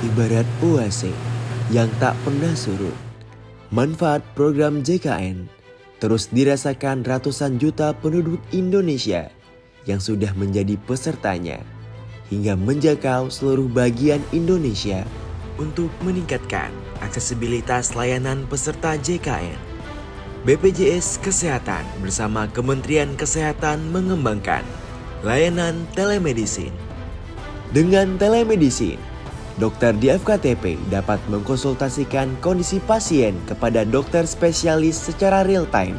Ibarat oase yang tak pernah surut. Manfaat program JKN terus dirasakan ratusan juta penduduk Indonesia yang sudah menjadi pesertanya hingga menjangkau seluruh bagian Indonesia. Untuk meningkatkan aksesibilitas layanan peserta JKN, BPJS Kesehatan bersama Kementerian Kesehatan mengembangkan layanan telemedicine. Dengan telemedicine, dokter di FKTP dapat mengkonsultasikan kondisi pasien kepada dokter spesialis secara real time.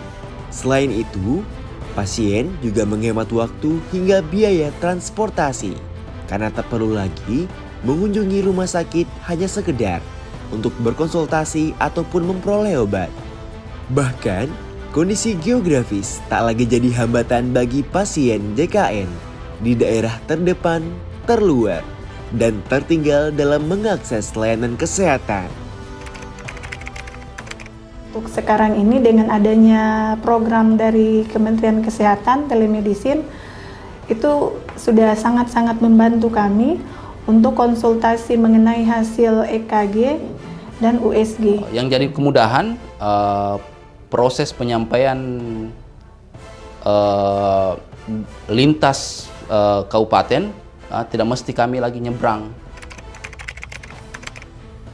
Selain itu, pasien juga menghemat waktu hingga biaya transportasi karena tak perlu lagi mengunjungi rumah sakit hanya sekedar untuk berkonsultasi ataupun memperoleh obat. Bahkan, kondisi geografis tak lagi jadi hambatan bagi pasien JKN di daerah terdepan, terluar, dan tertinggal dalam mengakses layanan kesehatan. Untuk sekarang ini dengan adanya program dari Kementerian Kesehatan telemedicine itu sudah sangat-sangat membantu kami untuk konsultasi mengenai hasil EKG dan USG. Yang jadi kemudahan proses penyampaian lintas kabupaten tidak mesti kami lagi nyebrang.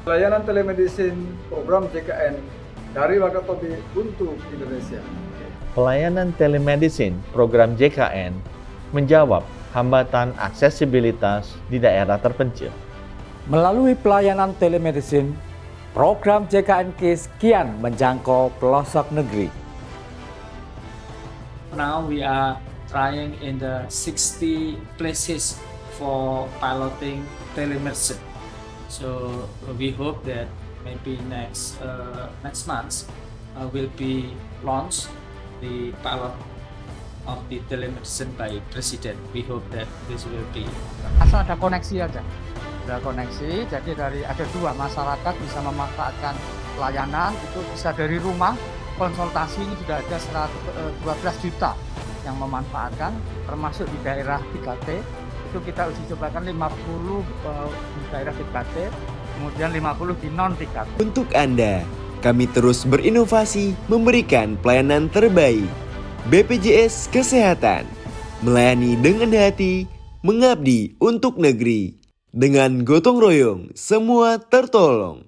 Layanan telemedicine program JKN dari Wakatobi untuk Indonesia. Pelayanan telemedicine program JKN menjawab hambatan aksesibilitas di daerah terpencil. Melalui pelayanan telemedicine, program JKN KIS kian menjangkau pelosok negeri. Now we are trying in the 60 places for piloting telemedicine. So we hope that maybe next month will be launched the pilot of the telemedicine by Presiden. We hope that this will be. Asal ada koneksi aja, ada koneksi. Jadi ada dua, masyarakat bisa memanfaatkan layanan itu bisa dari rumah. Konsultasi ini sudah ada 12 juta yang memanfaatkan, termasuk di daerah 3T. Itu kita uji cobakan 50 di daerah 3T, kemudian 50 di non 3T. Untuk Anda, kami terus berinovasi memberikan pelayanan terbaik. BPJS Kesehatan melayani dengan hati, mengabdi untuk negeri. Dengan gotong royong, semua tertolong.